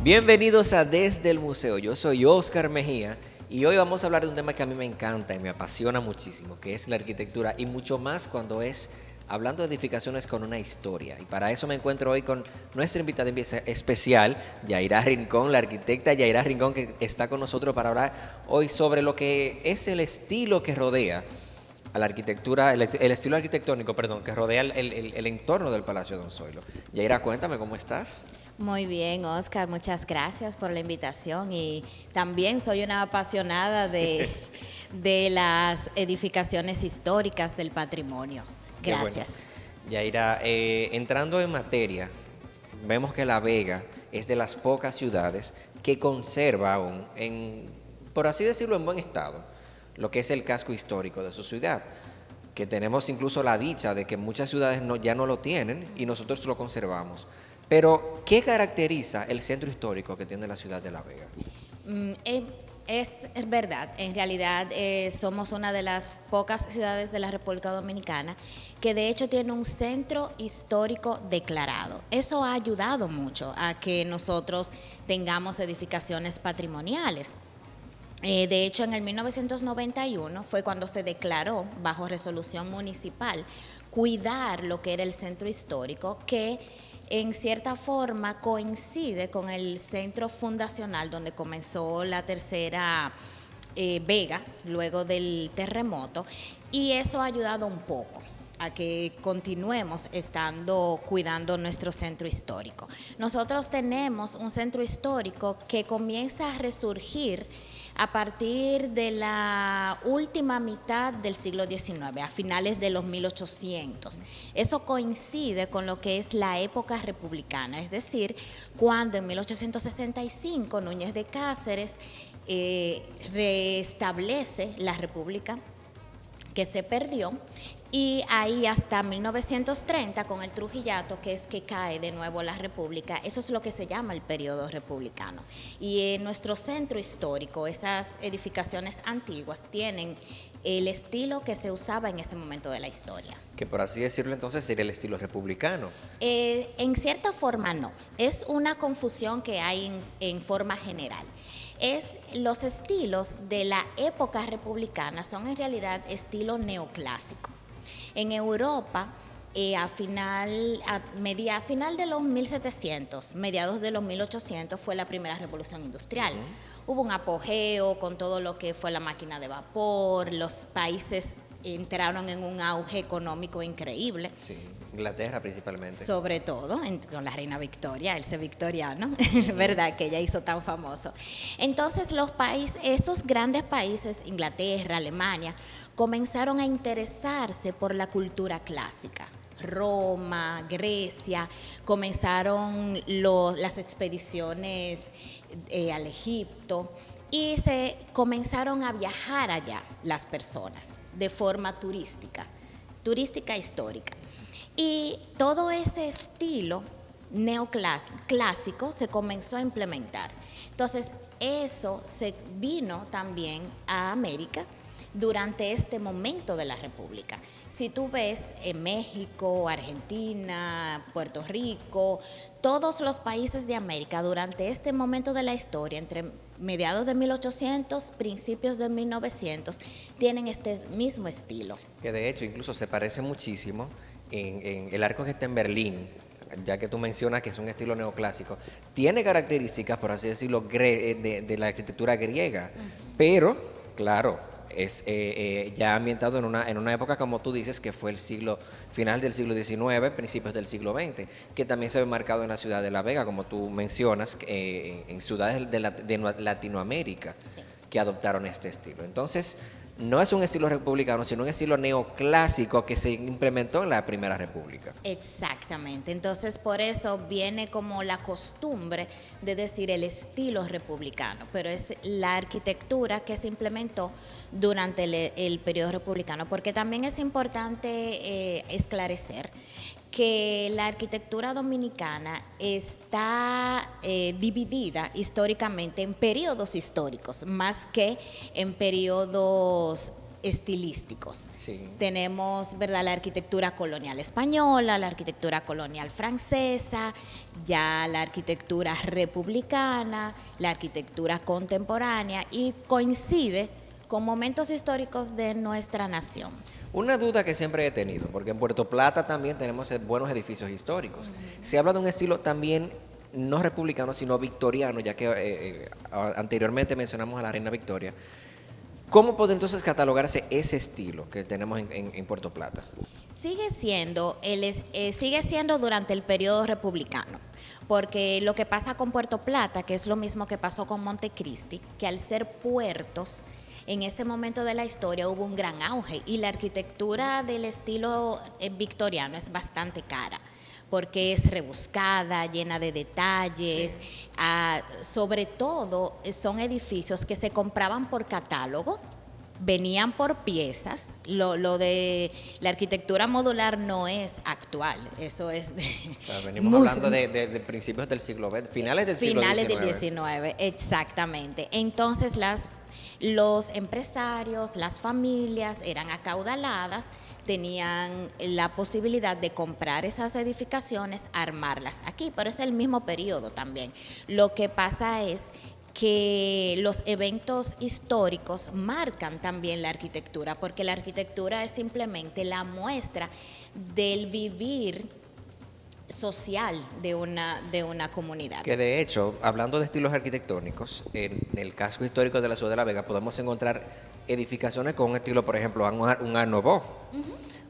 Bienvenidos a Desde el Museo. Yo soy Oscar Mejía y hoy vamos a hablar de un tema que a mí me encanta y me apasiona muchísimo, que es la arquitectura y mucho más cuando es hablando de edificaciones con una historia. Y para eso me encuentro hoy con nuestra invitada especial, Yaira Rincón, la arquitecta Yaira Rincón, que está con nosotros para hablar hoy sobre lo que es el estilo que rodea a la arquitectura, el estilo arquitectónico, perdón, que rodea el entorno del Palacio Don Zoilo. Yaira, cuéntame, ¿cómo estás? Muy bien, Oscar, muchas gracias por la invitación y también soy una apasionada de las edificaciones históricas del patrimonio. Qué bueno. Gracias. Yaira, entrando en materia, vemos que La Vega es de las pocas ciudades que conserva aún, por así decirlo, en buen estado, lo que es el casco histórico de su ciudad, que tenemos incluso la dicha de que muchas ciudades ya no lo tienen y nosotros lo conservamos. Pero, ¿qué caracteriza el centro histórico que tiene la ciudad de La Vega? Mm, eh, es verdad, en realidad somos una de las pocas ciudades de la República Dominicana que de hecho tiene un centro histórico declarado. Eso ha ayudado mucho a que nosotros tengamos edificaciones patrimoniales. De hecho, en el 1991 fue cuando se declaró, bajo resolución municipal, cuidar lo que era el centro histórico, que en cierta forma coincide con el centro fundacional donde comenzó la tercera Vega, luego del terremoto, y eso ha ayudado un poco a que continuemos cuidando nuestro centro histórico. Nosotros tenemos un centro histórico que comienza a resurgir a partir de la última mitad del siglo XIX, a finales de los 1800. Eso coincide con lo que es la época republicana, es decir, cuando en 1865 Núñez de Cáceres restablece la república que se perdió, y ahí hasta 1930 con el Trujillato, que es que cae de nuevo la república. Eso es lo que se llama el periodo republicano. Y en nuestro centro histórico, esas edificaciones antiguas tienen el estilo que se usaba en ese momento de la historia. Que por así decirlo entonces sería el estilo republicano. En cierta forma no, es una confusión que hay en forma general. Los estilos de la época republicana son en realidad estilo neoclásico. En Europa, a final de los 1700, mediados de los 1800, fue la primera revolución industrial. Hubo un apogeo con todo lo que fue la máquina de vapor, los países entraron en un auge económico increíble. Sí, Inglaterra principalmente. Sobre todo con la reina Victoria, el ser victoriano, ¿verdad? Que ella hizo tan famoso. Entonces esos grandes países, Inglaterra, Alemania, comenzaron a interesarse por la cultura clásica. Roma, Grecia, comenzaron las expediciones al Egipto y se comenzaron a viajar allá las personas de forma turística histórica. Y todo ese estilo neoclásico se comenzó a implementar. Entonces, eso se vino también a América durante este momento de la República. Si tú ves en México, Argentina, Puerto Rico, todos los países de América durante este momento de la historia, entre mediados de 1800, principios de 1900, tienen este mismo estilo. Que de hecho incluso se parece muchísimo en el arco que está en Berlín, ya que tú mencionas que es un estilo neoclásico, tiene características, por así decirlo, de la arquitectura griega, pero, claro, es ya ambientado en una época, como tú dices, que fue final del siglo XIX, principios del siglo XX, que también se ve marcado en la ciudad de La Vega, como tú mencionas, en ciudades de Latinoamérica, Sí. que adoptaron este estilo. Entonces, no es un estilo republicano, sino un estilo neoclásico que se implementó en la Primera República. Exactamente, entonces por eso viene como la costumbre de decir el estilo republicano, pero es la arquitectura que se implementó durante el periodo republicano, porque también es importante esclarecer que la arquitectura dominicana está dividida históricamente en periodos históricos, más que en periodos estilísticos. Sí. Tenemos, ¿verdad?, la arquitectura colonial española, la arquitectura colonial francesa, ya la arquitectura republicana, la arquitectura contemporánea, y coincide con momentos históricos de nuestra nación. Una duda que siempre he tenido, porque en Puerto Plata también tenemos buenos edificios históricos. Se habla de un estilo también no republicano, sino victoriano, ya que anteriormente mencionamos a la reina Victoria. ¿Cómo puede entonces catalogarse ese estilo que tenemos en Puerto Plata? Sigue siendo durante el periodo republicano, porque lo que pasa con Puerto Plata, que es lo mismo que pasó con Montecristi, que al ser puertos, en ese momento de la historia hubo un gran auge y la arquitectura del estilo victoriano es bastante cara, porque es rebuscada, llena de detalles, sí. Sobre todo son edificios que se compraban por catálogo, venían por piezas. Lo de la arquitectura modular no es actual, eso es o sea, venimos hablando de principios del siglo XX, finales del siglo XIX. Finales del XIX, exactamente. Entonces los empresarios, las familias eran acaudaladas, tenían la posibilidad de comprar esas edificaciones, armarlas aquí, pero es el mismo periodo también. Lo que pasa es que los eventos históricos marcan también la arquitectura, porque la arquitectura es simplemente la muestra del vivir social de una comunidad. Que de hecho, hablando de estilos arquitectónicos, en el casco histórico de la ciudad de La Vega podemos encontrar edificaciones con un estilo, por ejemplo, un Art Nouveau,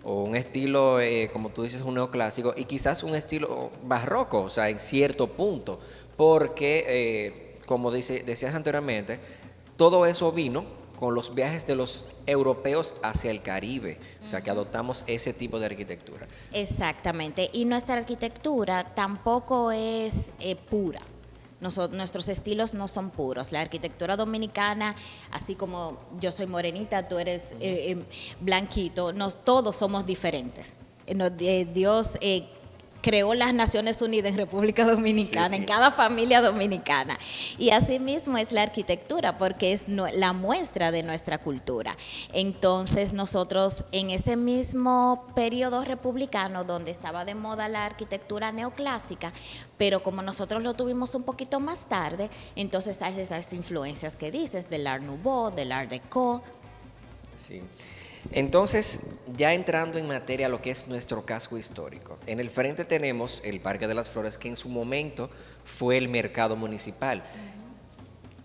o un estilo, como tú dices, un neoclásico, y quizás un estilo barroco, o sea, en cierto punto, porque, como decías anteriormente, todo eso vino con los viajes de los europeos hacia el Caribe, o sea que adoptamos ese tipo de arquitectura. Exactamente, y nuestra arquitectura tampoco es pura. Nuestros estilos no son puros. La arquitectura dominicana, así como yo soy morenita, tú eres blanquito, todos somos diferentes. Dios creó las Naciones Unidas en República Dominicana, sí, en cada familia dominicana. Y así mismo es la arquitectura, porque es la muestra de nuestra cultura. Entonces nosotros en ese mismo periodo republicano, donde estaba de moda la arquitectura neoclásica, pero como nosotros lo tuvimos un poquito más tarde, entonces hay esas influencias que dices, del Art Nouveau, del Art Deco. Sí. Entonces, ya entrando en materia lo que es nuestro casco histórico, en el frente tenemos el Parque de las Flores, que en su momento fue el mercado municipal.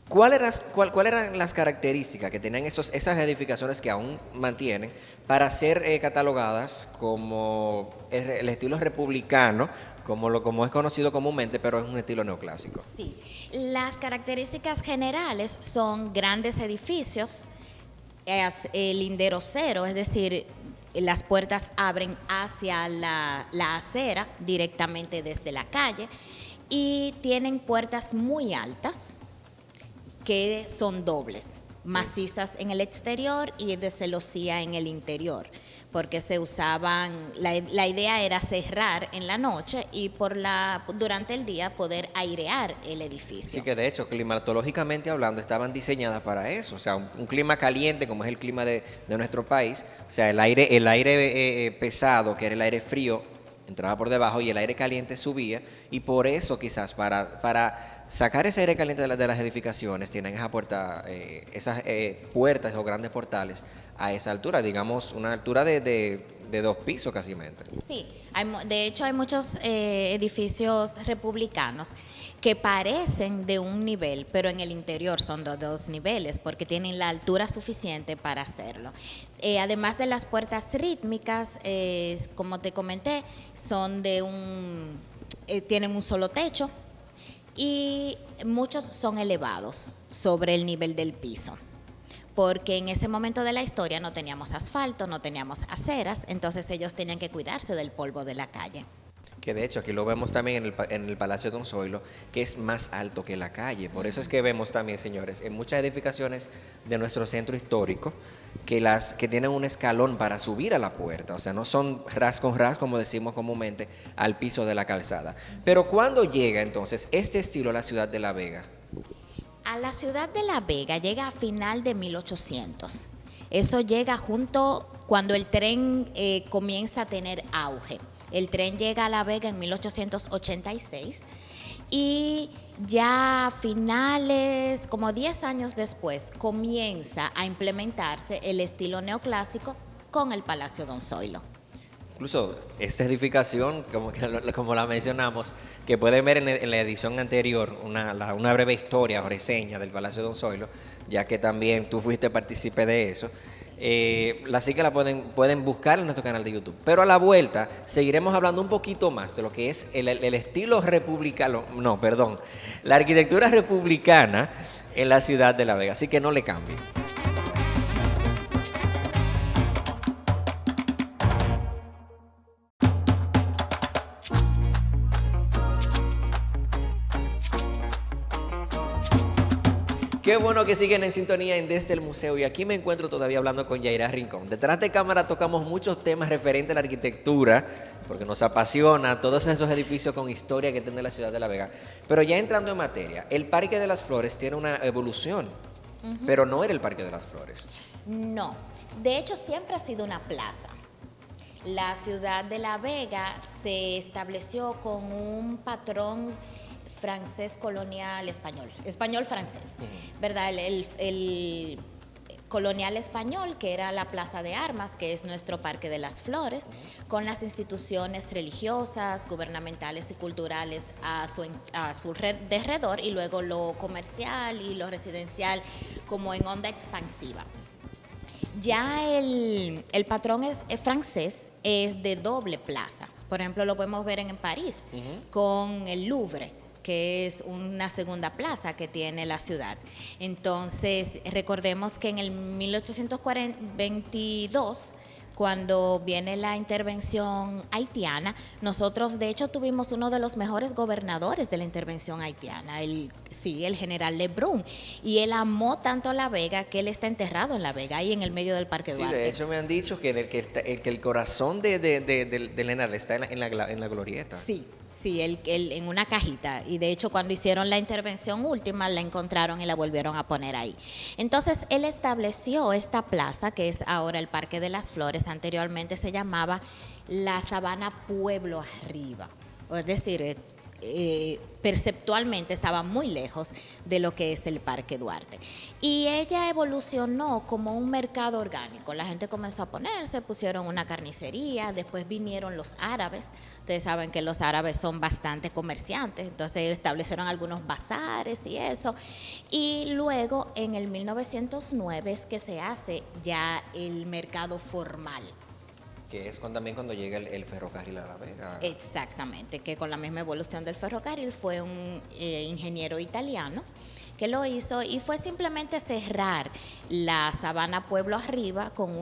¿Cuáles eran las características que tenían esas edificaciones que aún mantienen para ser catalogadas como el estilo republicano, como es conocido comúnmente, pero es un estilo neoclásico? Sí, las características generales son grandes edificios, el lindero cero, es decir, las puertas abren hacia la acera directamente desde la calle, y tienen puertas muy altas que son dobles, macizas en el exterior y de celosía en el interior, porque se usaban, la idea era cerrar en la noche y durante el día poder airear el edificio. Sí, que de hecho, climatológicamente hablando, estaban diseñadas para eso, o sea, un clima caliente como es el clima de nuestro país, o sea, el aire pesado, que era el aire frío, entraba por debajo y el aire caliente subía, y por eso quizás para sacar ese aire caliente de las edificaciones tienen esas puertas o grandes portales a esa altura, digamos una altura de 2 pisos casi. Sí, de hecho hay muchos edificios republicanos que parecen de un nivel, pero en el interior son de 2 niveles porque tienen la altura suficiente para hacerlo. Además de las puertas rítmicas, como te comenté, tienen un solo techo, y muchos son elevados sobre el nivel del piso, porque en ese momento de la historia no teníamos asfalto, no teníamos aceras, entonces ellos tenían que cuidarse del polvo de la calle. Que de hecho aquí lo vemos también en el Palacio Don Zoilo, que es más alto que la calle. Por eso es que vemos también, señores, en muchas edificaciones de nuestro centro histórico, que tienen un escalón para subir a la puerta, o sea, no son ras con ras, como decimos comúnmente, al piso de la calzada. Pero ¿cuándo llega entonces este estilo a la ciudad de La Vega? A la ciudad de La Vega llega a final de 1800. Eso llega junto cuando el tren comienza a tener auge. El tren llega a La Vega en 1886 y ya a finales, como 10 años después, comienza a implementarse el estilo neoclásico con el Palacio Don Zoilo. Incluso esta edificación, como la mencionamos, que pueden ver en la edición anterior, una breve historia o reseña del Palacio Don Zoilo, ya que también tú fuiste partícipe de eso. Así que la pueden buscar en nuestro canal de YouTube. Pero a la vuelta seguiremos hablando un poquito más de lo que es el estilo republicano, la arquitectura republicana en la ciudad de La Vega. Así que no le cambien. Qué bueno que siguen en sintonía en Desde el Museo, y aquí me encuentro todavía hablando con Yaira Rincón. Detrás de cámara tocamos muchos temas referentes a la arquitectura, porque nos apasiona todos esos edificios con historia que tiene la ciudad de La Vega. Pero ya entrando en materia, el Parque de las Flores tiene una evolución, pero no era el Parque de las Flores. No, de hecho siempre ha sido una plaza. La ciudad de La Vega se estableció con un patrón francés colonial español francés, ¿verdad? El colonial español, que era la Plaza de Armas, que es nuestro Parque de las Flores, con las instituciones religiosas, gubernamentales y culturales a su derredor, y luego lo comercial y lo residencial como en onda expansiva. Ya el patrón es francés, es de doble plaza. Por ejemplo, lo podemos ver en París, con el Louvre, que es una segunda plaza que tiene la ciudad. Entonces, recordemos que en el 1822, cuando viene la intervención haitiana, nosotros de hecho tuvimos uno de los mejores gobernadores de la intervención haitiana, el general Lebrun, y él amó tanto La Vega que él está enterrado en La Vega, ahí en el medio del Parque Duarte. Sí, de hecho me han dicho que el corazón de General está en la glorieta. Sí, en una cajita, y de hecho cuando hicieron la intervención última la encontraron y la volvieron a poner ahí. Entonces él estableció esta plaza, que es ahora el Parque de las Flores. Anteriormente se llamaba la Sabana Pueblo Arriba, es decir, perceptualmente estaba muy lejos de lo que es el Parque Duarte. Y ella evolucionó como un mercado orgánico. La gente comenzó a ponerse, pusieron una carnicería, después vinieron los árabes. Ustedes saben que los árabes son bastante comerciantes, entonces establecieron algunos bazares y eso. Y luego en el 1909 es que se hace ya el mercado formal, que es también cuando llega el ferrocarril a La Vega. Exactamente, que con la misma evolución del ferrocarril fue un ingeniero italiano que lo hizo, y fue simplemente cerrar la Sabana Pueblo Arriba con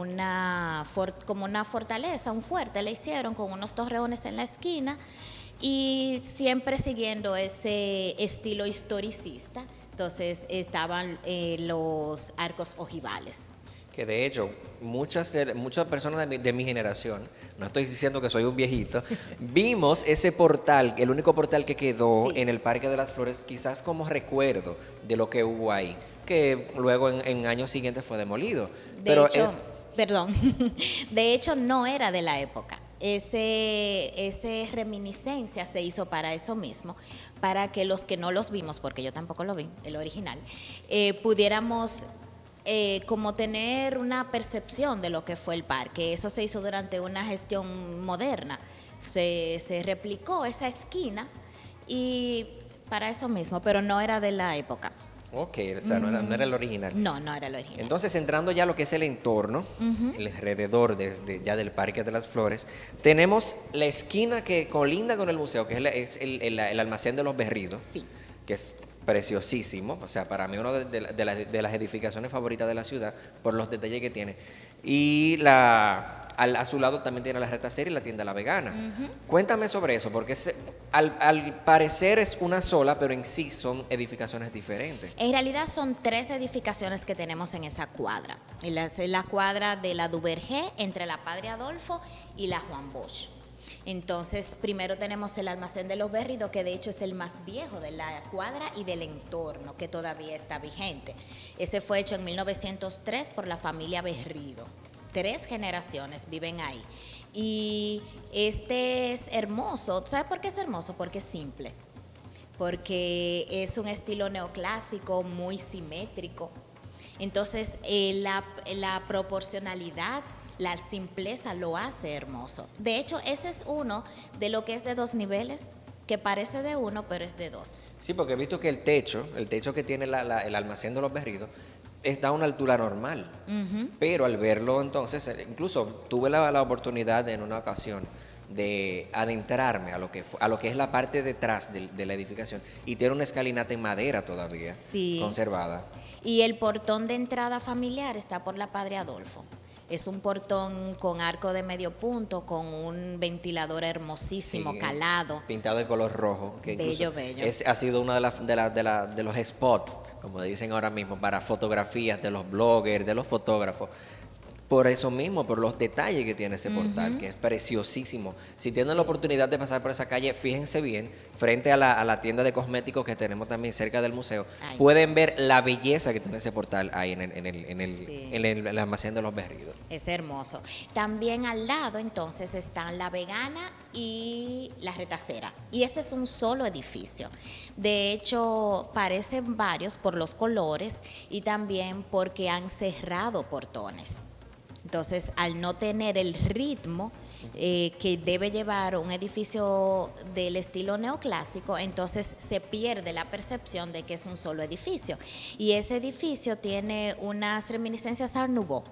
como una fortaleza, un fuerte le hicieron con unos torreones en la esquina, y siempre siguiendo ese estilo historicista. Entonces estaban los arcos ojivales. Que de hecho, muchas personas de mi generación, no estoy diciendo que soy un viejito, vimos ese portal, el único portal que quedó en el Parque de las Flores, quizás como recuerdo de lo que hubo ahí, que luego en años siguientes fue demolido. De hecho no era de la época. Ese reminiscencia se hizo para eso mismo, para que los que no los vimos, porque yo tampoco lo vi, el original, pudiéramos como tener una percepción de lo que fue el parque. Eso se hizo durante una gestión moderna. Se replicó esa esquina y para eso mismo, pero no era de la época. Ok, o sea, no era el original. No era el original. Entonces, entrando ya a lo que es el entorno, el alrededor ya del Parque de las Flores, tenemos la esquina que colinda con el museo, que es el almacén de los Berridos, que es preciosísimo, o sea, para mí uno de las edificaciones favoritas de la ciudad por los detalles que tiene. Y a su lado también tiene la retacería y la tienda La Vegana. Cuéntame sobre eso, porque al parecer es una sola, pero en sí son edificaciones diferentes. En realidad son 3 edificaciones que tenemos en esa cuadra. Es la cuadra de la Duvergé, entre la Padre Adolfo y la Juan Bosch. Entonces, primero tenemos el almacén de los Berridos, que de hecho es el más viejo de la cuadra y del entorno, que todavía está vigente. Ese fue hecho en 1903 por la familia Berrido. 3 generaciones viven ahí. Y este es hermoso. ¿Sabes por qué es hermoso? Porque es simple. Porque es un estilo neoclásico muy simétrico. Entonces, la proporcionalidad, la simpleza lo hace hermoso. De hecho, ese es uno de lo que es de 2 niveles, que parece de 1, pero es de 2. Sí, porque he visto que el techo que tiene el almacén de los Berridos, está a una altura normal. Pero al verlo entonces, incluso tuve la oportunidad en una ocasión de adentrarme a lo que es la parte detrás de la edificación, y tiene una escalinata en madera todavía, Sí. conservada. Y el portón de entrada familiar está por la Padre Adolfo. Es un portón con arco de medio punto, con un ventilador hermosísimo, Sí, calado. pintado de color rojo, que Bello, incluso bello. ha sido uno de los spots, como dicen ahora mismo, para fotografías de los bloggers, de los fotógrafos. Por eso mismo, por los detalles que tiene ese portal, que es preciosísimo. Si tienen la oportunidad de pasar por esa calle, fíjense bien, frente a la tienda de cosméticos que tenemos también cerca del museo, Ay, pueden ver la belleza que tiene ese portal ahí Sí. en el almacén de los Berridos. Es hermoso. También al lado entonces están La Vegana y La Retacera. Y ese es un solo edificio. De hecho, parecen varios por los colores y también porque han cerrado portones. Entonces, al no tener el ritmo que debe llevar un edificio del estilo neoclásico, entonces se pierde la percepción de que es un solo edificio. Y ese edificio tiene unas reminiscencias Art Nouveau,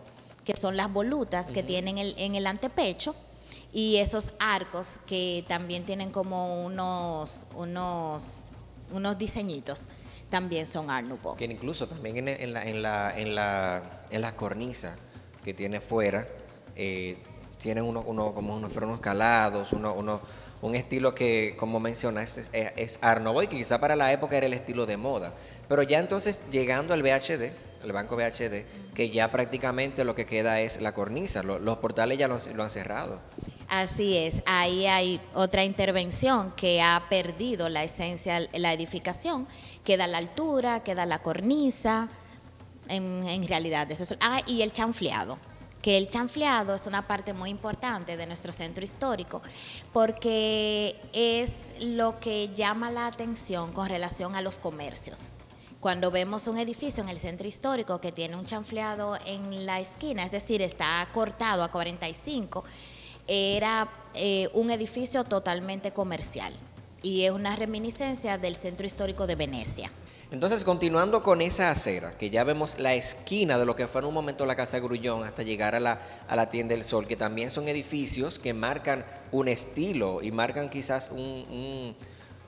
que son las volutas que tienen en el antepecho, y esos arcos que también tienen como unos diseñitos, también son Art Nouveau. Que incluso también en la cornisa que tiene fuera, tienen como unos frenos calados, un estilo que, como mencionas, es Art Nouveau, y quizá para la época era el estilo de moda. Pero ya entonces, llegando al VHD, el banco VHD, que ya prácticamente lo que queda es la cornisa, los portales ya lo han cerrado. Así es, ahí hay otra intervención que ha perdido la esencia, la edificación, queda la altura, queda la cornisa, en realidad eso es. Y el chanfleado, que el chanfleado es una parte muy importante de nuestro centro histórico, porque es lo que llama la atención con relación a los comercios. Cuando vemos un edificio en el centro histórico que tiene un chanfleado en la esquina, es decir, está cortado a 45, era un edificio totalmente comercial y es una reminiscencia del centro histórico de Venecia. Entonces, continuando con esa acera, que ya vemos la esquina de lo que fue en un momento la Casa Grullón hasta llegar a la Tienda del Sol, que también son edificios que marcan un estilo y marcan quizás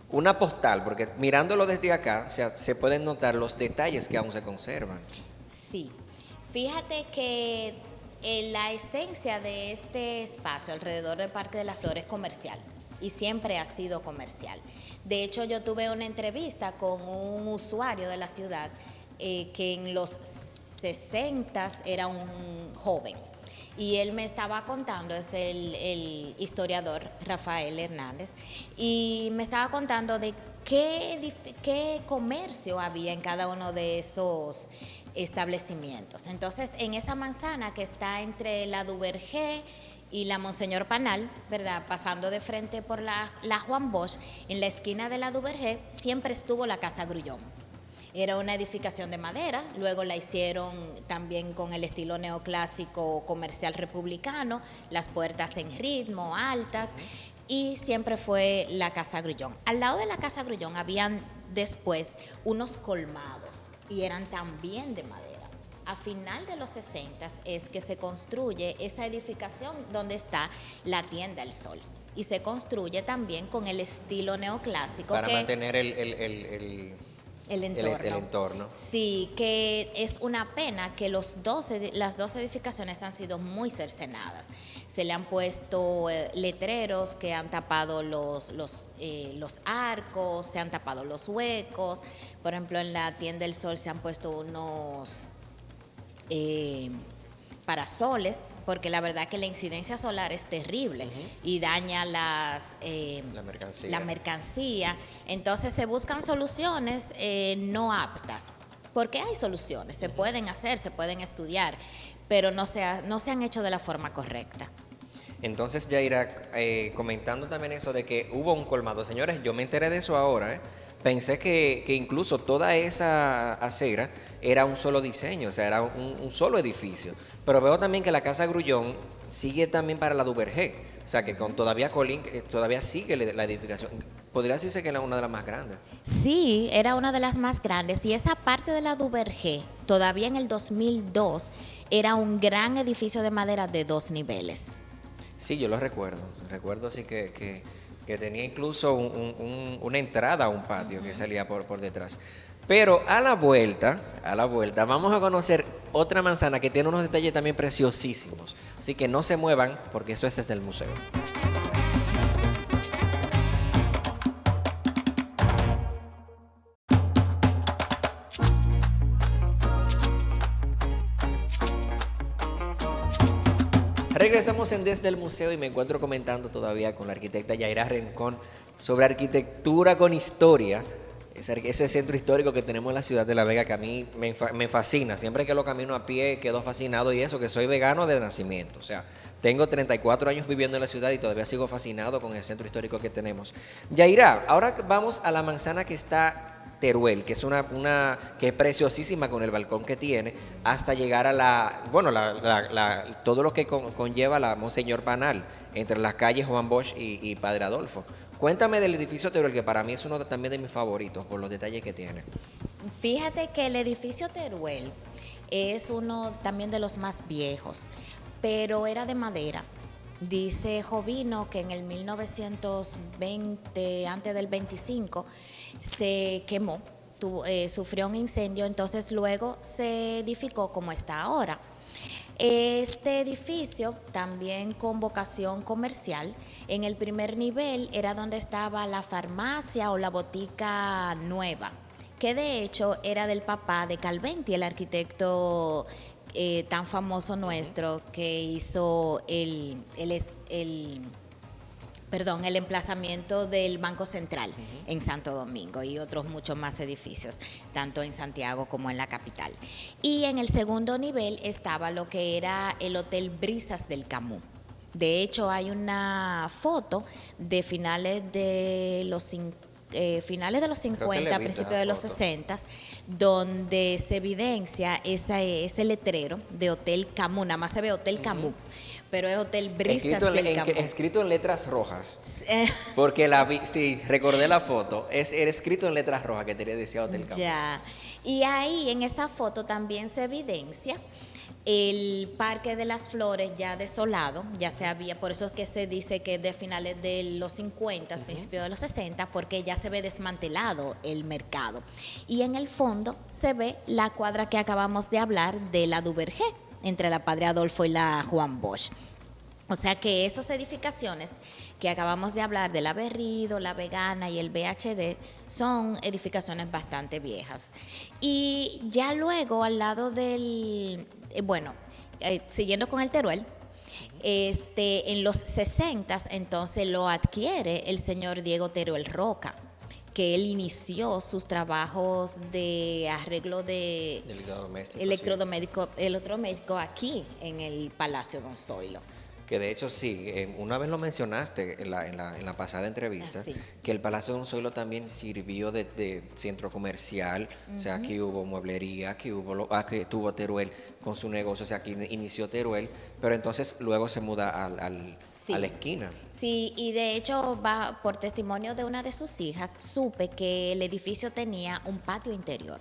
una postal, porque mirándolo desde acá, o sea, se pueden notar los detalles que aún se conservan. Sí, fíjate que la esencia de este espacio alrededor del Parque de las Flores es comercial y siempre ha sido comercial. De hecho, yo tuve una entrevista con un usuario de la ciudad que en los 60 era un joven. Y él me estaba contando, es el historiador Rafael Hernández, y me estaba contando de qué comercio había en cada uno de esos establecimientos. Entonces, en esa manzana que está entre la Duvergé y la Monseñor Panal, ¿verdad? Pasando de frente por la Juan Bosch, en la esquina de la Duvergé, siempre estuvo la Casa Grullón. Era una edificación de madera, luego la hicieron también con el estilo neoclásico comercial republicano, las puertas en ritmo, altas, y siempre fue la Casa Grullón. Al lado de la Casa Grullón habían después unos colmados y eran también de madera. A final de los 60 es que se construye esa edificación donde está la Tienda del Sol. Y se construye también con el estilo neoclásico. Para mantener el entorno. Sí, que es una pena que las dos edificaciones han sido muy cercenadas. Se le han puesto letreros que han tapado los arcos, se han tapado los huecos. Por ejemplo, en la Tienda del Sol se han puesto parasoles, porque la verdad que la incidencia solar es terrible y daña la mercancía. Entonces se buscan soluciones no aptas, porque hay soluciones, se pueden hacer, se pueden estudiar, pero no se han hecho de la forma correcta. Entonces, Yaira, comentando también eso de que hubo un colmado. Señores, yo me enteré de eso ahora, ¿eh? Pensé que incluso toda esa acera era un solo diseño, o sea, era un solo edificio. Pero veo también que la Casa Grullón sigue también para la Duvergé. O sea, que todavía Colín todavía sigue la edificación. Podría decirse que era una de las más grandes. Sí, era una de las más grandes y esa parte de la Duvergé, todavía en el 2002, era un gran edificio de madera de 2 niveles. Sí, yo lo recuerdo. Recuerdo así que tenía incluso una entrada a un patio que salía por detrás. Pero a la vuelta, vamos a conocer otra manzana que tiene unos detalles también preciosísimos. Así que no se muevan porque esto es desde el museo. Regresamos en Desde el Museo y me encuentro comentando todavía con la arquitecta Yaira Rincón sobre arquitectura con historia, ese centro histórico que tenemos en la ciudad de La Vega que a mí me fascina. Siempre que lo camino a pie quedo fascinado y eso, que soy vegano de nacimiento. O sea, tengo 34 años viviendo en la ciudad y todavía sigo fascinado con el centro histórico que tenemos. Yaira, ahora vamos a la manzana que está Teruel, que es una que es preciosísima con el balcón que tiene, hasta llegar a todo lo que conlleva la Monseñor Panal, entre las calles Juan Bosch y Padre Adolfo. Cuéntame del edificio Teruel, que para mí es uno también de mis favoritos, por los detalles que tiene. Fíjate que el edificio Teruel es uno también de los más viejos, pero era de madera. Dice Jovino que en el 1920, antes del 25, se quemó, sufrió un incendio, entonces luego se edificó como está ahora. Este edificio, también con vocación comercial, en el primer nivel era donde estaba la farmacia o la botica nueva, que de hecho era del papá de Calventi, el arquitecto tan famoso nuestro que hizo el emplazamiento del Banco Central en Santo Domingo y otros muchos más edificios, tanto en Santiago como en la capital. Y en el segundo nivel estaba lo que era el Hotel Brisas del Camus. De hecho, hay una foto de finales de los 50, principios de los 60, donde se evidencia ese letrero de Hotel Camus, nada más se ve Hotel Camus, pero es Hotel Brisas del Camus. Escrito en letras rojas, porque sí, recordé la foto, era escrito en letras rojas que decía Hotel Camus. Ya, y ahí en esa foto también se evidencia el Parque de las Flores ya desolado, ya se había, por eso es que se dice que es de finales de los 50, principios de los 60, porque ya se ve desmantelado el mercado. Y en el fondo se ve la cuadra que acabamos de hablar de la Duvergé, entre la Padre Adolfo y la Juan Bosch. O sea que esas edificaciones que acabamos de hablar, de la Berrido, la Vegana y el BHD, son edificaciones bastante viejas. Y ya luego al lado del, siguiendo con el Teruel, en los 60 entonces lo adquiere el señor Diego Teruel Roca, que él inició sus trabajos de arreglo de electrodoméstico aquí en el Palacio Don Zoilo. Que de hecho sí, una vez lo mencionaste en la pasada entrevista, que el Palacio Don Zoilo también sirvió de centro comercial, o sea, aquí hubo mueblería, aquí tuvo Teruel con su negocio, o sea, aquí inició Teruel, pero entonces luego se muda a la esquina. Sí, y de hecho, por testimonio de una de sus hijas, supe que el edificio tenía un patio interior.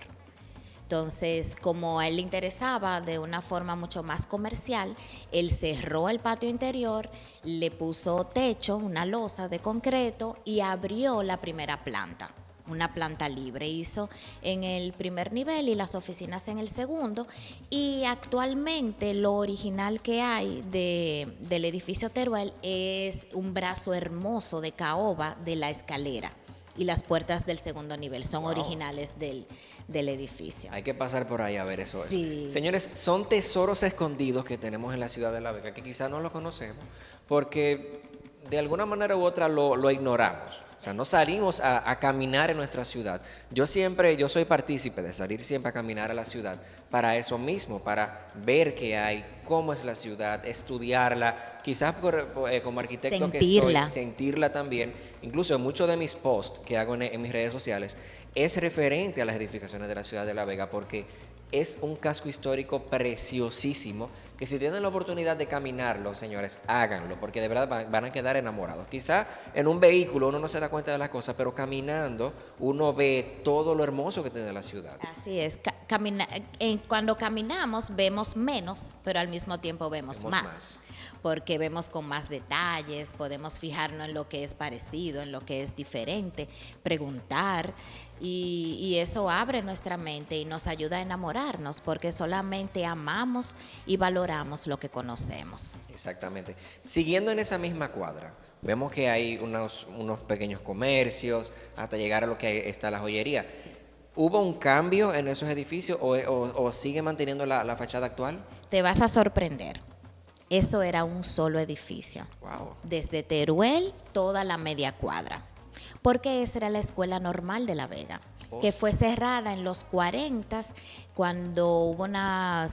Entonces, como a él le interesaba de una forma mucho más comercial, él cerró el patio interior, le puso techo, una losa de concreto y abrió la primera planta, una planta libre. Hizo en el primer nivel y las oficinas en el segundo. Y actualmente lo original que hay del edificio Teruel es un brazo hermoso de caoba de la escalera. Y las puertas del segundo nivel son originales del del edificio. Hay que pasar por ahí a ver eso. Sí. Señores, son tesoros escondidos que tenemos en la ciudad de La Vega, que quizás no lo conocemos, porque de alguna manera u otra lo ignoramos. O sea, no salimos a caminar en nuestra ciudad. Yo soy partícipe de salir siempre a caminar a la ciudad para eso mismo, para ver qué hay, cómo es la ciudad, estudiarla, quizás como arquitecto Sentirla. que soy, sentirla también. Incluso en muchos de mis posts que hago en mis redes sociales es referente a las edificaciones de la ciudad de La Vega, porque es un casco histórico preciosísimo que si tienen la oportunidad de caminarlo, señores, háganlo, porque de verdad van a quedar enamorados. Quizá en un vehículo uno no se da cuenta de las cosas, pero caminando uno ve todo lo hermoso que tiene la ciudad. Así es, cuando caminamos vemos menos, pero al mismo tiempo vemos más. Porque vemos con más detalles, podemos fijarnos en lo que es parecido, en lo que es diferente, preguntar, y eso abre nuestra mente y nos ayuda a enamorarnos, porque solamente amamos y valoramos lo que conocemos. Exactamente. Siguiendo en esa misma cuadra, vemos que hay unos pequeños comercios, hasta llegar a lo que está la joyería. Sí. ¿Hubo un cambio en esos edificios o sigue manteniendo la fachada actual? Te vas a sorprender. Eso era un solo edificio. Wow. Desde Teruel, toda la media cuadra. Porque esa era la escuela normal de La Vega, que fue cerrada en los 40 cuando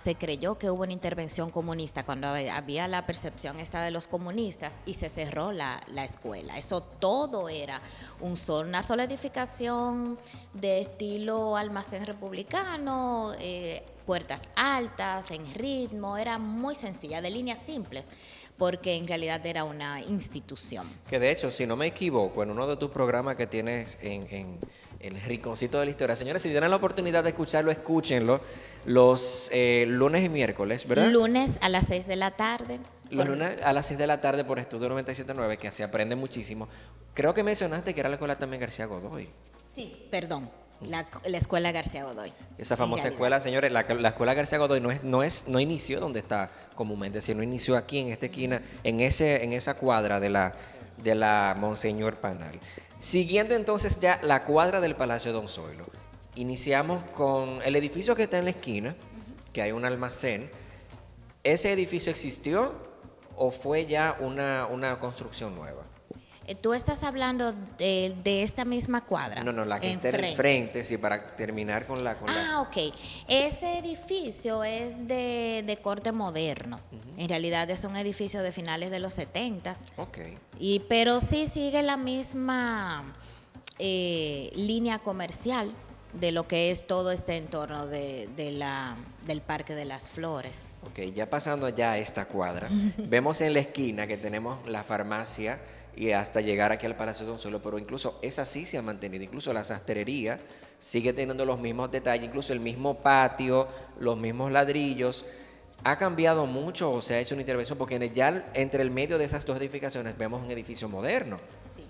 se creyó que hubo una intervención comunista, cuando había la percepción esta de los comunistas y se cerró la escuela. Eso todo era una sola edificación de estilo almacén republicano, puertas altas, en ritmo, era muy sencilla, de líneas simples, porque en realidad era una institución. Que de hecho, si no me equivoco, en uno de tus programas que tienes en el Rinconcito de la Historia, señores, si tienen la oportunidad de escucharlo, escúchenlo, los lunes y miércoles, ¿verdad? Lunes a las 6 de la tarde. Los lunes a las 6 de la tarde por Estudio 97.9, que se aprende muchísimo. Creo que mencionaste que era la escuela también García Godoy. Sí, perdón. La Escuela García Godoy. Esa famosa escuela, señores, la Escuela García Godoy no inició donde está comúnmente, sino inició aquí en esta esquina, en esa cuadra de la Monseñor Panal. Siguiendo entonces ya la cuadra del Palacio Don Zoilo, iniciamos con el edificio que está en la esquina, que hay un almacén. ¿Ese edificio existió o fue ya una construcción nueva? Tú estás hablando de esta misma cuadra. No, la que está en el frente, sí, para terminar con la... Ok. Ese edificio es de corte moderno. En realidad es un edificio de finales de los 70. Ok. Pero sí sigue la misma línea comercial de lo que es todo este entorno del Parque de las Flores. Ok, ya pasando ya a esta cuadra, vemos en la esquina que tenemos la farmacia y hasta llegar aquí al Palacio Don Zoilo, pero incluso esa sí se ha mantenido, incluso la sastrería sigue teniendo los mismos detalles, incluso el mismo patio, los mismos ladrillos. ¿Ha cambiado mucho o se ha hecho una intervención? Porque ya entre el medio de esas dos edificaciones vemos un edificio moderno. Sí.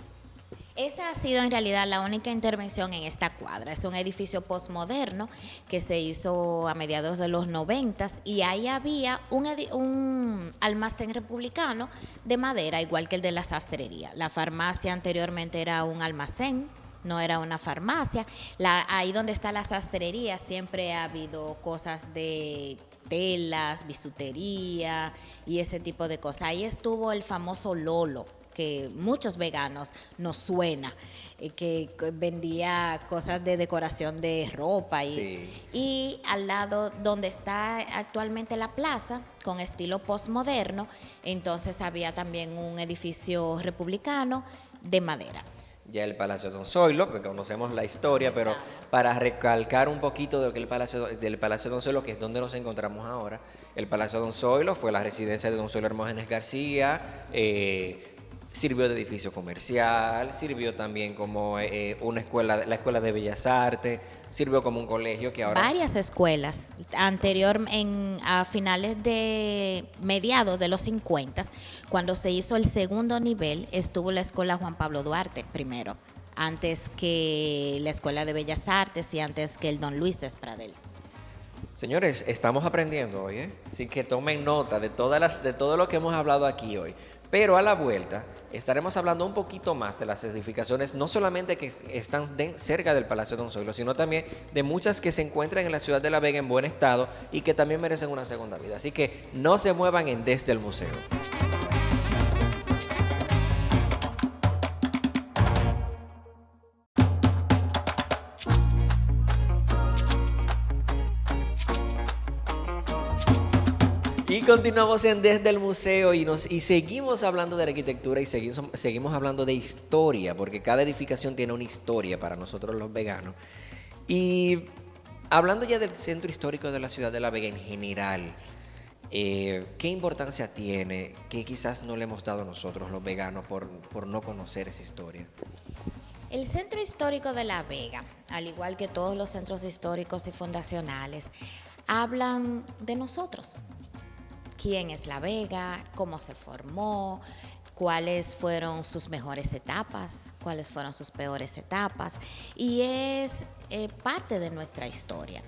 Esa ha sido en realidad la única intervención en esta cuadra. Es un edificio postmoderno que se hizo a mediados de los 90 y ahí había un almacén republicano de madera, igual que el de la sastrería. La farmacia anteriormente era un almacén, no era una farmacia. Ahí donde está la sastrería siempre ha habido cosas de telas, bisutería y ese tipo de cosas. Ahí estuvo el famoso Lolo, que muchos veganos nos suena, que vendía cosas de decoración de ropa. Y al lado donde está actualmente la plaza, con estilo postmoderno, entonces había también un edificio republicano de madera. Ya el Palacio Don Zoilo, que conocemos la historia, pero para recalcar un poquito de lo que del Palacio Don Zoilo, que es donde nos encontramos ahora, el Palacio Don Zoilo fue la residencia de Don Zoilo Hermógenes García, sirvió de edificio comercial, sirvió también como una escuela, la Escuela de Bellas Artes, sirvió como un colegio que ahora... Varias escuelas. A finales de mediados de los 50, cuando se hizo el segundo nivel, estuvo la Escuela Juan Pablo Duarte primero, antes que la Escuela de Bellas Artes y antes que el Don Luis Despradel. Señores, estamos aprendiendo hoy, así que tomen nota de todo lo que hemos hablado aquí hoy. Pero a la vuelta estaremos hablando un poquito más de las edificaciones, no solamente que están cerca del Palacio Don Zoilo, sino también de muchas que se encuentran en la ciudad de La Vega en buen estado y que también merecen una segunda vida. Así que no se muevan en Desde el Museo. Y continuamos en Desde el Museo y seguimos hablando de arquitectura y seguimos hablando de historia, porque cada edificación tiene una historia para nosotros los veganos. Y hablando ya del centro histórico de la ciudad de La Vega en general, ¿qué importancia tiene que quizás no le hemos dado nosotros los veganos por no conocer esa historia? El centro histórico de La Vega, al igual que todos los centros históricos y fundacionales, hablan de nosotros. ¿Quién es La Vega? ¿Cómo se formó? ¿Cuáles fueron sus mejores etapas? ¿Cuáles fueron sus peores etapas? Y es parte de nuestra historia.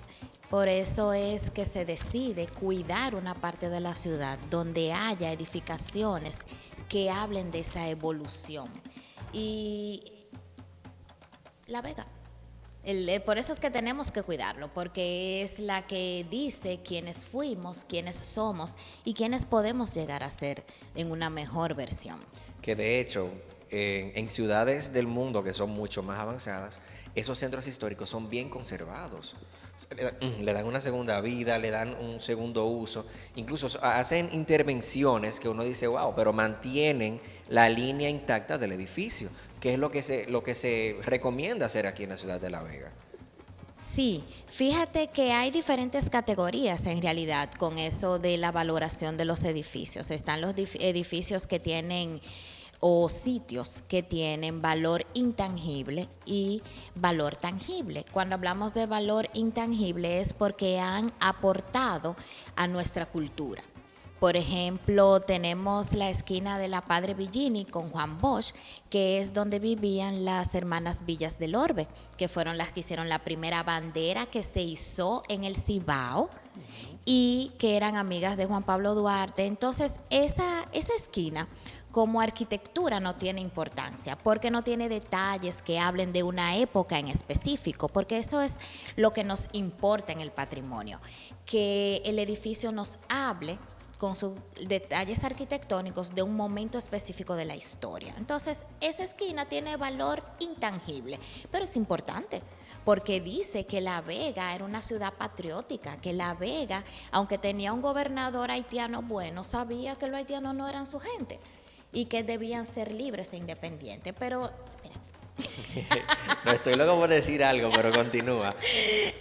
Por eso es que se decide cuidar una parte de la ciudad donde haya edificaciones que hablen de esa evolución. Y La Vega. Por eso es que tenemos que cuidarlo, porque es la que dice quiénes fuimos, quiénes somos y quiénes podemos llegar a ser en una mejor versión. Que de hecho, en ciudades del mundo que son mucho más avanzadas, esos centros históricos son bien conservados. Le dan una segunda vida, le dan un segundo uso, incluso hacen intervenciones que uno dice, wow, pero mantienen la línea intacta del edificio, que es lo que se recomienda hacer aquí en la ciudad de La Vega. Sí, fíjate que hay diferentes categorías en realidad con eso de la valoración de los edificios. Están los edificios que tienen o sitios que tienen valor intangible y valor tangible. Cuando hablamos de valor intangible es porque han aportado a nuestra cultura. Por ejemplo, tenemos la esquina de la Padre Villini con Juan Bosch, que es donde vivían las hermanas Villas del Orbe, que fueron las que hicieron la primera bandera que se hizo en el Cibao y que eran amigas de Juan Pablo Duarte. Entonces, esa esquina como arquitectura no tiene importancia, porque no tiene detalles que hablen de una época en específico, porque eso es lo que nos importa en el patrimonio, que el edificio nos hable con sus detalles arquitectónicos de un momento específico de la historia. Entonces, esa esquina tiene valor intangible, pero es importante, porque dice que La Vega era una ciudad patriótica, que La Vega, aunque tenía un gobernador haitiano bueno, sabía que los haitianos no eran su gente y que debían ser libres e independientes, pero... No estoy loco por decir algo, pero continúa.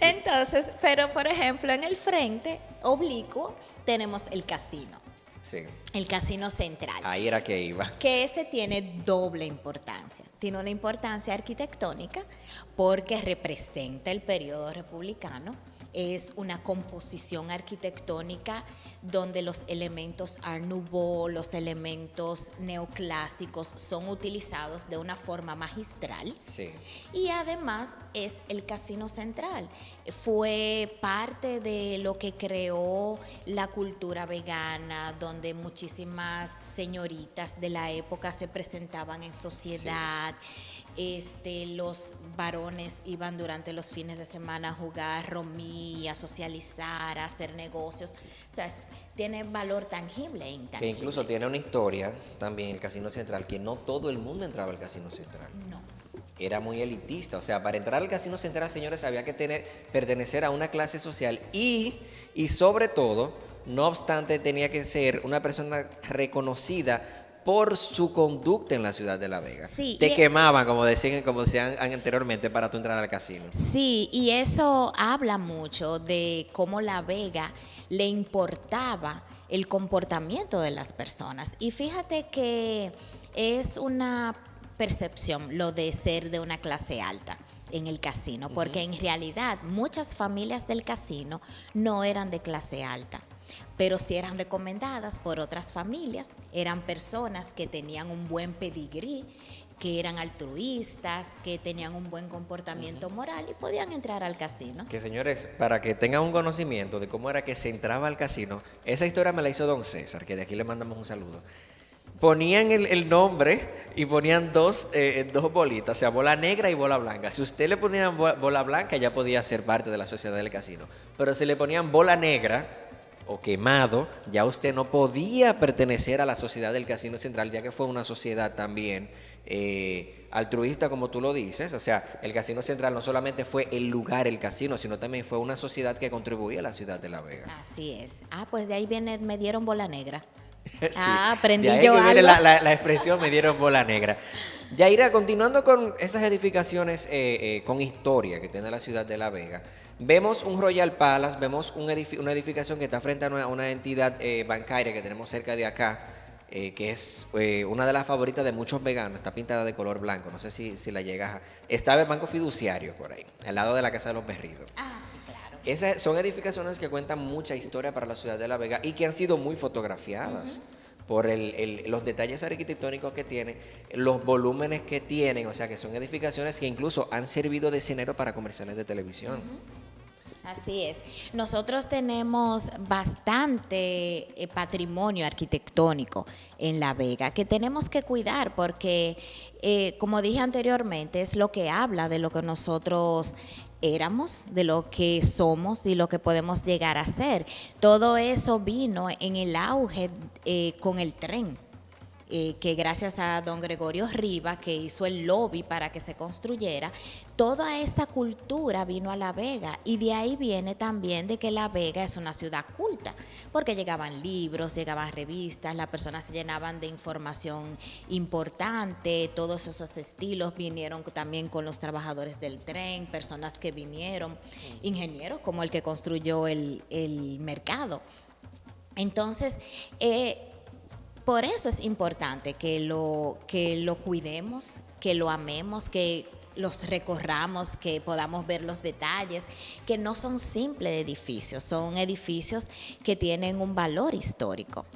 Entonces, pero por ejemplo, en el frente oblicuo tenemos el casino. Sí. El casino central. Ahí era que iba. Que ese tiene doble importancia. Tiene una importancia arquitectónica porque representa el periodo republicano. Es una composición arquitectónica donde los elementos Art Nouveau, los elementos neoclásicos son utilizados de una forma magistral. Sí. Y además es el Casino Central. Fue parte de lo que creó la cultura vegana, donde muchísimas señoritas de la época se presentaban en sociedad. Sí. Los varones iban durante los fines de semana a jugar romí, a socializar, a hacer negocios. O sea, tiene valor tangible e intangible. Que incluso tiene una historia también el Casino Central, que no todo el mundo entraba al Casino Central. No. Era muy elitista. O sea, para entrar al Casino Central, señores, había que pertenecer a una clase social y sobre todo, no obstante, tenía que ser una persona reconocida por su conducta en la ciudad de La Vega. Sí, te quemaban, como decían anteriormente, para tú entrar al casino. Sí, y eso habla mucho de cómo La Vega le importaba el comportamiento de las personas. Y fíjate que es una percepción lo de ser de una clase alta en el casino, porque en realidad muchas familias del casino no eran de clase alta, pero sí eran recomendadas por otras familias, eran personas que tenían un buen pedigrí, que eran altruistas, que tenían un buen comportamiento moral y podían entrar al casino. Que señores, para que tengan un conocimiento de cómo era que se entraba al casino, esa historia me la hizo don César, que de aquí le mandamos un saludo. ponían el nombre y ponían dos bolitas, o sea, bola negra y bola blanca. Si usted le ponían bola blanca, ya podía ser parte de la sociedad del casino. Pero si le ponían bola negra o quemado, ya usted no podía pertenecer a la sociedad del Casino Central, ya que fue una sociedad también altruista, como tú lo dices. O sea, el Casino Central no solamente fue el lugar, el casino, sino también fue una sociedad que contribuía a la ciudad de La Vega. Así es. Pues de ahí viene, me dieron bola negra. Sí, Aprendí de ahí yo que viene algo. la expresión me dieron bola negra. Yaira, continuando con esas edificaciones con historia que tiene la ciudad de La Vega, vemos un Royal Palace, vemos una edificación que está frente a una entidad bancaria que tenemos cerca de acá, que es una de las favoritas de muchos veganos, está pintada de color blanco, no sé si la llegas a... Está el Banco Fiduciario por ahí, al lado de la Casa de los Berridos. Sí, claro. Esas son edificaciones que cuentan mucha historia para la ciudad de La Vega y que han sido muy fotografiadas por los detalles arquitectónicos que tienen, los volúmenes que tienen, o sea que son edificaciones que incluso han servido de escenario para comerciales de televisión. Así es. Nosotros tenemos bastante patrimonio arquitectónico en La Vega que tenemos que cuidar porque, como dije anteriormente, es lo que habla de lo que nosotros éramos, de lo que somos y lo que podemos llegar a ser. Todo eso vino en el auge con el tren. Que gracias a don Gregorio Rivas, que hizo el lobby para que se construyera, toda esa cultura vino a La Vega y de ahí viene también de que La Vega es una ciudad culta, porque llegaban libros, llegaban revistas, las personas se llenaban de información importante, todos esos estilos vinieron también con los trabajadores del tren, personas que vinieron, ingenieros como el que construyó el mercado. Entonces, por eso es importante que lo cuidemos, que lo amemos, que los recorramos, que podamos ver los detalles, que no son simples edificios, son edificios que tienen un valor histórico.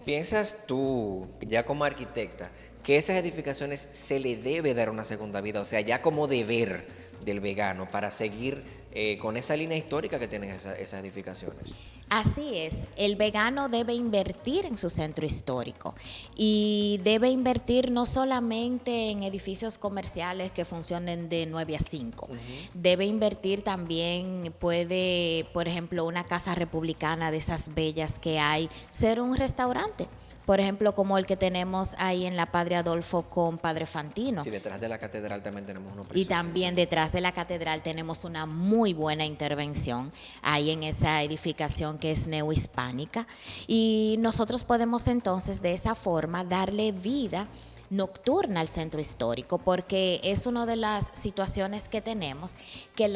¿Piensas tú, ya como arquitecta, que esas edificaciones se le debe dar una segunda vida? O sea, ya como deber del vegano para seguir con esa línea histórica que tienen esas edificaciones. Así es, el vegano debe invertir en su centro histórico y debe invertir no solamente en edificios comerciales que funcionen de 9 a 5, debe invertir también, puede, por ejemplo, una casa republicana de esas bellas que hay, ser un restaurante. Por ejemplo, como el que tenemos ahí en la Padre Adolfo con Padre Fantino. Sí, detrás de la catedral también tenemos uno Y también detrás de la catedral tenemos una muy buena intervención ahí en esa edificación que es neohispánica. Y nosotros podemos entonces de esa forma darle vida nocturna al centro histórico, porque es una de las situaciones que tenemos, que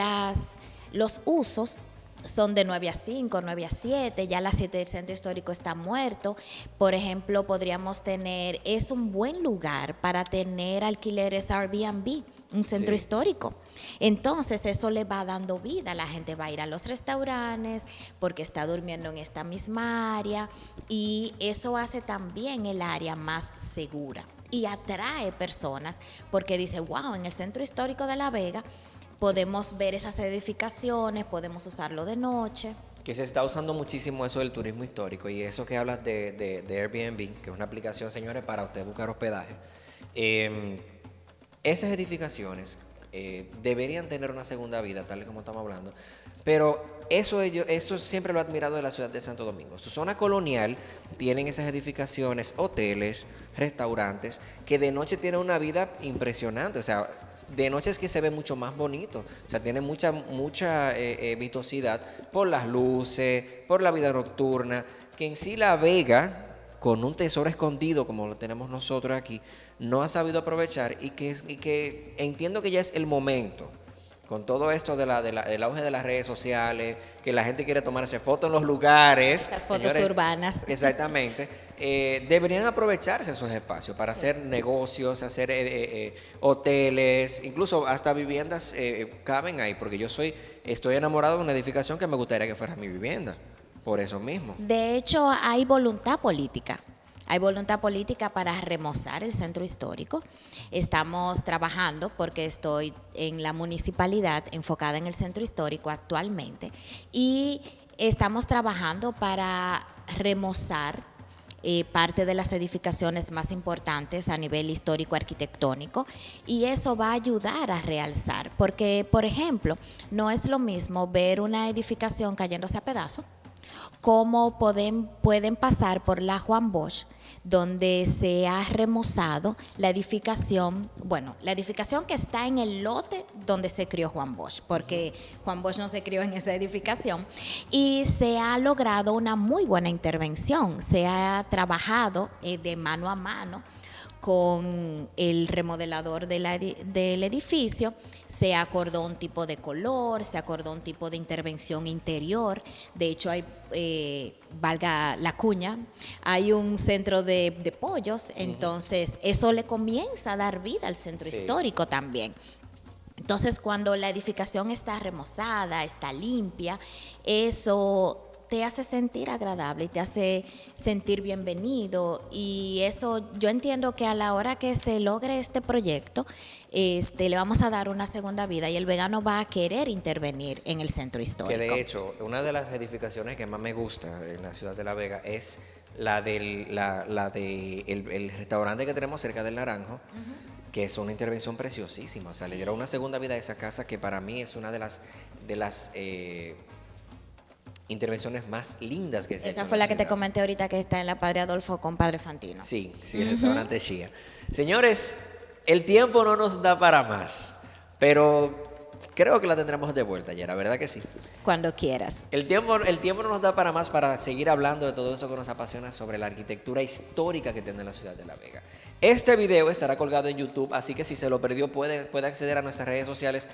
los usos son de 9 a 5, 9 a 7, ya a las 7 el centro histórico está muerto. Por ejemplo, podríamos tener, es un buen lugar para tener alquileres Airbnb, un centro histórico. Entonces eso le va dando vida, la gente va a ir a los restaurantes porque está durmiendo en esta misma área y eso hace también el área más segura y atrae personas porque dice, wow, en el centro histórico de La Vega podemos ver esas edificaciones, podemos usarlo de noche. Que se está usando muchísimo eso del turismo histórico y eso que hablas de Airbnb, que es una aplicación, señores, para usted buscar hospedaje. Esas edificaciones deberían tener una segunda vida, tal y como estamos hablando, pero eso siempre lo he admirado de la ciudad de Santo Domingo. Su zona colonial tienen esas edificaciones, hoteles, restaurantes, que de noche tienen una vida impresionante. O sea, de noche es que se ve mucho más bonito. O sea, tiene mucha vistosidad por las luces, por la vida nocturna, que en sí La Vega, con un tesoro escondido como lo tenemos nosotros aquí, no ha sabido aprovechar y que entiendo que ya es el momento. Con todo esto del auge de las redes sociales, que la gente quiere tomarse fotos en los lugares. Esas fotos señores, urbanas. Exactamente. Deberían aprovecharse esos espacios para hacer negocios, hacer hoteles, incluso hasta viviendas caben ahí, porque estoy enamorado de una edificación que me gustaría que fuera mi vivienda, por eso mismo. De hecho, hay voluntad política. Hay voluntad política para remozar el centro histórico. Estamos trabajando porque estoy en la municipalidad enfocada en el centro histórico actualmente y estamos trabajando para remozar parte de las edificaciones más importantes a nivel histórico-arquitectónico, y eso va a ayudar a realzar, porque, por ejemplo, no es lo mismo ver una edificación cayéndose a pedazos, como pueden pasar por la Juan Bosch, donde se ha remozado la edificación, bueno, la edificación que está en el lote donde se crió Juan Bosch, porque Juan Bosch no se crió en esa edificación, y se ha logrado una muy buena intervención, se ha trabajado de mano a mano con el remodelador del edificio, se acordó un tipo de color, se acordó un tipo de intervención interior. De hecho, hay, valga la cuña, hay un centro de pollos, entonces eso le comienza a dar vida al centro histórico también. Entonces, cuando la edificación está remozada, está limpia, eso te hace sentir agradable y te hace sentir bienvenido, y eso yo entiendo que a la hora que se logre este proyecto, le vamos a dar una segunda vida y el vegano va a querer intervenir en el centro histórico. Que de hecho, una de las edificaciones que más me gusta en la ciudad de La Vega es la del el restaurante que tenemos cerca del Naranjo, que es una intervención preciosísima. O sea, le dieron una segunda vida a esa casa, que para mí es una de las intervenciones más lindas que se ha hecho. Esa fue la que te comenté ahorita, que está en la Padre Adolfo con Padre Fantino. Sí, el restaurante Chía. Señores, el tiempo no nos da para más, pero creo que la tendremos de vuelta, Yera, ¿verdad que sí? Cuando quieras. El tiempo no nos da para más, para seguir hablando de todo eso que nos apasiona sobre la arquitectura histórica que tiene la ciudad de La Vega. Este video estará colgado en YouTube, así que si se lo perdió puede acceder a nuestras redes sociales,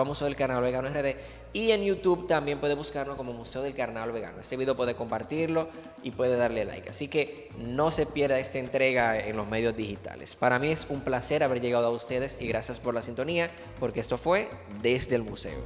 @Museo del Carnaval Vegano RD, y en YouTube también puede buscarnos como Museo del Carnaval Vegano. Este video puede compartirlo y puede darle like, así que no se pierda esta entrega en los medios digitales. Para mí es un placer haber llegado a ustedes y gracias por la sintonía, porque esto fue Desde el Museo.